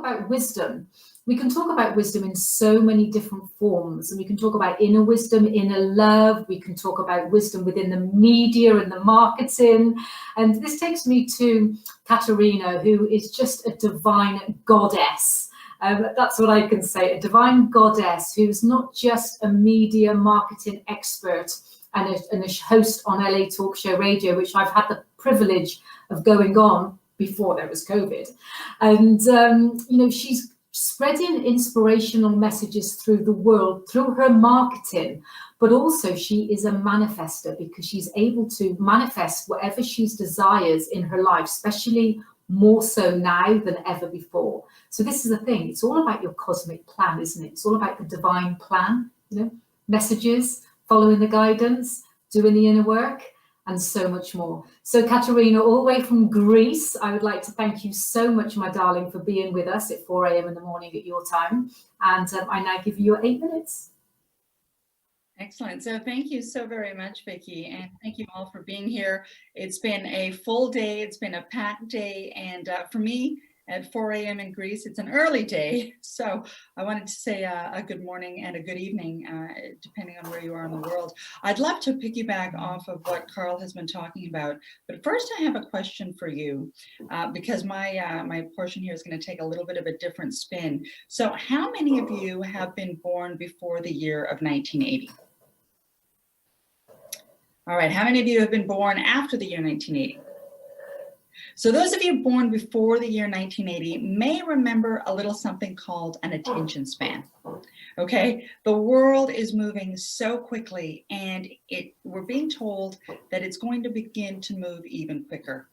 about wisdom, we can talk about wisdom in so many different forms. And we can talk about inner wisdom, inner love. We can talk about wisdom within the media and the marketing. And this takes me to Katrina, who is just a divine goddess. That's what I can say, a divine goddess who's not just a media marketing expert and a host on LA Talk Show Radio, which I've had the privilege of going on before there was COVID. And, she's spreading inspirational messages through the world, through her marketing, but also she is a manifester because she's able to manifest whatever she desires in her life, especially more so now than ever before. So this is the thing, it's all about your cosmic plan, isn't it? It's all about the divine plan, messages, following the guidance, doing the inner work, and so much more. So Katrina, all the way from Greece, I would like to thank you so much, my darling, for being with us at 4 a.m. in the morning at your time. And I now give you your 8 minutes. Excellent. So thank you so very much, Vikki, and thank you all for being here. It's been a full day. It's been a packed day. And for me, at 4 a.m. in Greece, it's an early day. So I wanted to say a good morning and a good evening, depending on where you are in the world. I'd love to piggyback off of what Carl has been talking about. But first, I have a question for you, because my portion here is going to take a little bit of a different spin. So how many of you have been born before the year of 1980? All right, how many of you have been born after the year 1980? So those of you born before the year 1980 may remember a little something called an attention span. Okay, the world is moving so quickly, and we're being told that it's going to begin to move even quicker.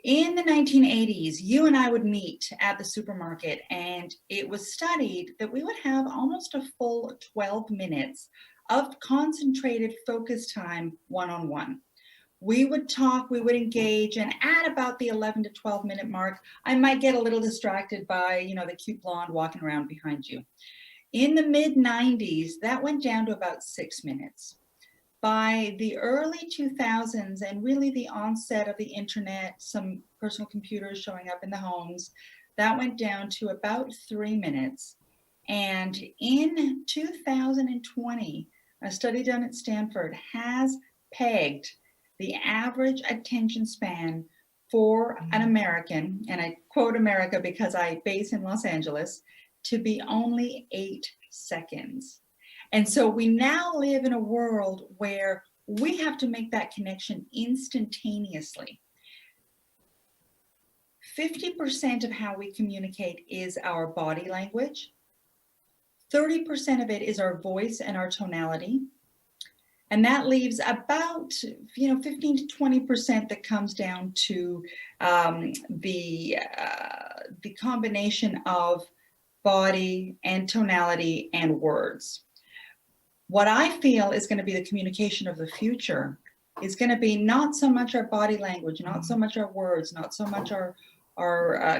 In the 1980s, you and I would meet at the supermarket, and it was studied that we would have almost a full 12 minutes of concentrated focus time one-on-one. We would talk, we would engage, and at about the 11 to 12 minute mark, I might get a little distracted by, the cute blonde walking around behind you. In the mid 90s, that went down to about 6 minutes. By the early 2000s, and really the onset of the internet, some personal computers showing up in the homes, that went down to about 3 minutes. And in 2020, a study done at Stanford has pegged the average attention span for an American, and I quote America because I base in Los Angeles, to be only 8 seconds. And so we now live in a world where we have to make that connection instantaneously. 50% of how we communicate is our body language. 30% of it is our voice and our tonality. And that leaves about 15 to 20% that comes down to the combination of body and tonality and words. What I feel is going to be the communication of the future is going to be not so much our body language, not so much our words, not so much our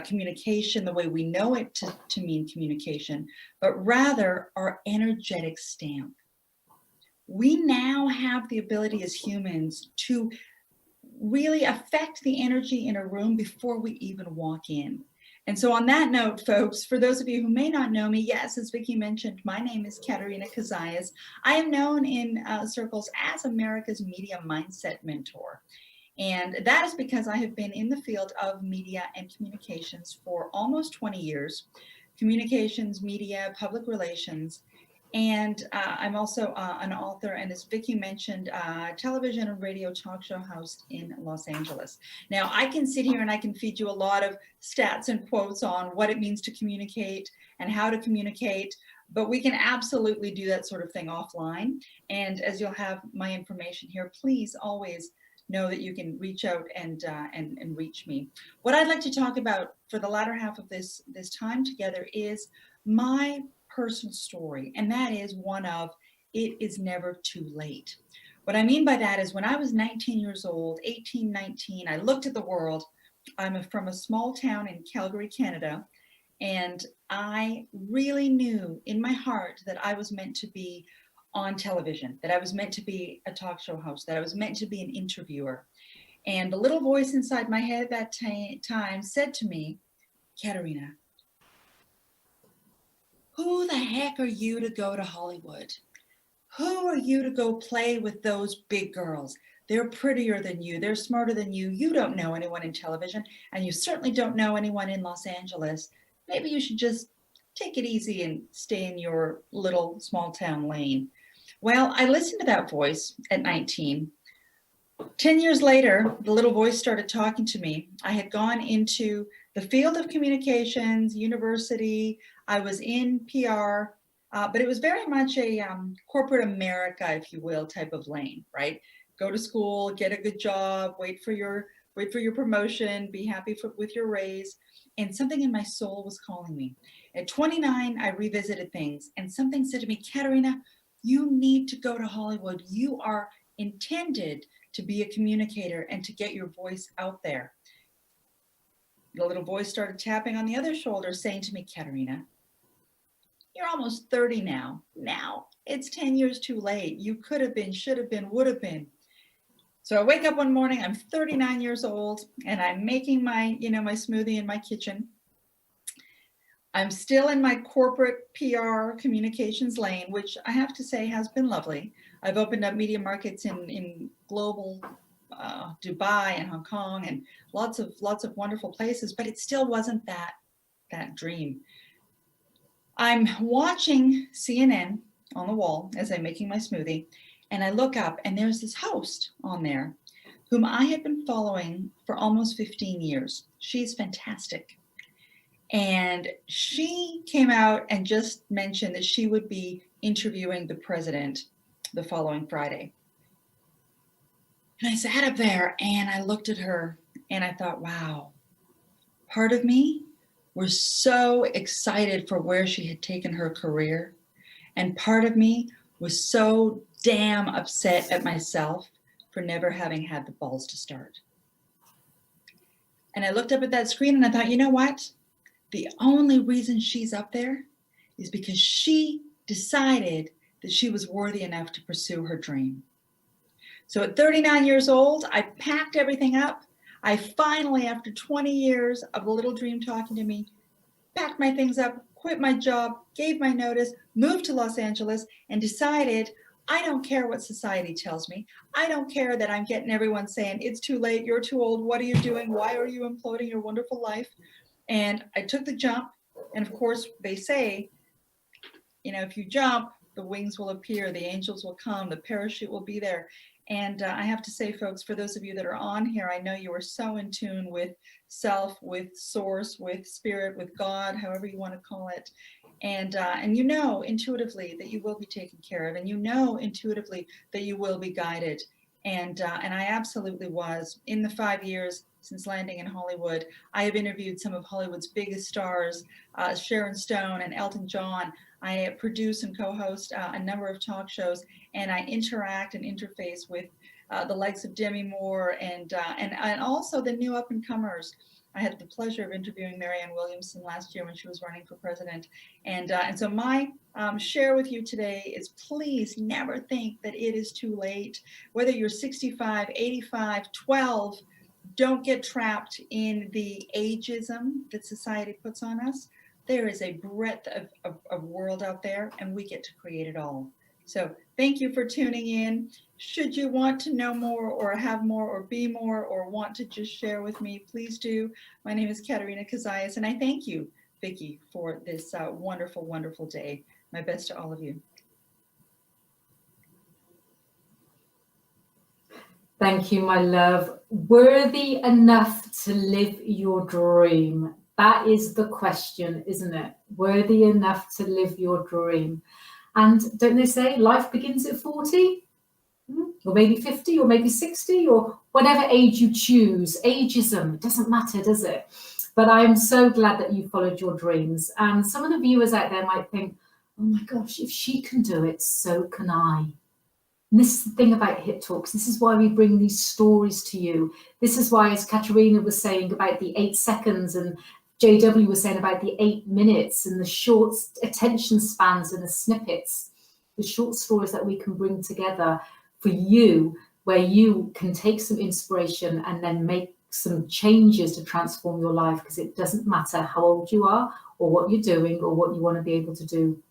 communication the way we know it to mean communication, but rather our energetic stamp. We now have the ability as humans to really affect the energy in a room before we even walk in. And so on that note, folks, for those of you who may not know me, yes, as Vikki mentioned, my name is Katrina Cozias. I am known in circles as America's media mindset mentor. And that is because I have been in the field of media and communications for almost 20 years, communications, media, public relations. And I'm also an author, and as Vikki mentioned, television and radio talk show host in Los Angeles. Now, I can sit here and I can feed you a lot of stats and quotes on what it means to communicate and how to communicate, but we can absolutely do that sort of thing offline. And as you'll have my information here, please always know that you can reach out and reach me. What I'd like to talk about for the latter half of this time together is my personal story, and that is one of it is never too late. What I mean by that is when I was 19 years old, 18, 19, I looked at the world. I'm from a small town in Calgary, Canada, and I really knew in my heart that I was meant to be on television, that I was meant to be a talk show host, that I was meant to be an interviewer. And the little voice inside my head at that time said to me, Katrina, Who the heck are you to go to Hollywood? Who are you to go play with those big girls? They're prettier than you. They're smarter than you. You don't know anyone in television, and you certainly don't know anyone in Los Angeles. Maybe you should just take it easy and stay in your little small town lane. Well, I listened to that voice at 19. 10 years later, the little voice started talking to me. I had gone into the field of communications, university. I was in PR, but it was very much a corporate America, if you will, type of lane, right? Go to school, get a good job, wait for your promotion, be happy with your raise. And something in my soul was calling me. At 29, I revisited things, and something said to me, Katrina, you need to go to Hollywood. You are intended to be a communicator and to get your voice out there. The little voice started tapping on the other shoulder, saying to me, Katrina, you're almost 30 now. Now it's 10 years too late. You could have been, should have been, would have been. So I wake up one morning, I'm 39 years old, and I'm making my smoothie in my kitchen. I'm still in my corporate PR communications lane, which I have to say has been lovely. I've opened up media markets in global Dubai and Hong Kong and lots of wonderful places, but it still wasn't that dream. I'm watching CNN on the wall as I'm making my smoothie, and I look up and there's this host on there whom I had been following for almost 15 years. She's fantastic. And she came out and just mentioned that she would be interviewing the president the following Friday. And I sat up there and I looked at her and I thought, wow, part of me was so excited for where she had taken her career. And part of me was so damn upset at myself for never having had the balls to start. And I looked up at that screen and I thought, you know what? The only reason she's up there is because she decided that she was worthy enough to pursue her dream. So at 39 years old, I packed everything up. I finally, after 20 years of the little dream talking to me, packed my things up, quit my job, gave my notice, moved to Los Angeles, and decided I don't care what society tells me. I don't care that I'm getting everyone saying, it's too late, you're too old, what are you doing? Why are you imploding your wonderful life? And I took the jump, and of course they say, if you jump, the wings will appear, the angels will come, the parachute will be there. And I have to say, folks, for those of you that are on here, I know you are so in tune with self, with source, with spirit, with God, however you want to call it. And you know intuitively that you will be taken care of, and you know intuitively that you will be guided. And I absolutely was. In the 5 years since landing in Hollywood, I have interviewed some of Hollywood's biggest stars, Sharon Stone and Elton John. I produce and co-host a number of talk shows, and I interact and interface with the likes of Demi Moore and also the new up-and-comers. I had the pleasure of interviewing Marianne Williamson last year when she was running for president. And so my share with you today is, please never think that it is too late. Whether you're 65, 85, 12, don't get trapped in the ageism that society puts on us. There is a breadth of world out there, and we get to create it all. So thank you for tuning in. Should you want to know more or have more or be more or want to just share with me, please do. My name is Katrina Cozias, and I thank you, Vikki, for this wonderful, wonderful day. My best to all of you. Thank you, my love. Worthy enough to live your dream. That is the question, isn't it? Worthy enough to live your dream. And don't they say life begins at 40? Or maybe 50, or maybe 60, or whatever age you choose. Ageism, it doesn't matter, does it? But I'm so glad that you followed your dreams. And some of the viewers out there might think, oh my gosh, if she can do it, so can I. And this is the thing about Hit Talks. This is why we bring these stories to you. This is why, as Katrina was saying about the 8 seconds, and JW was saying about the 8 minutes, and the short attention spans and the snippets, the short stories that we can bring together for you, where you can take some inspiration and then make some changes to transform your life, because it doesn't matter how old you are or what you're doing or what you want to be able to do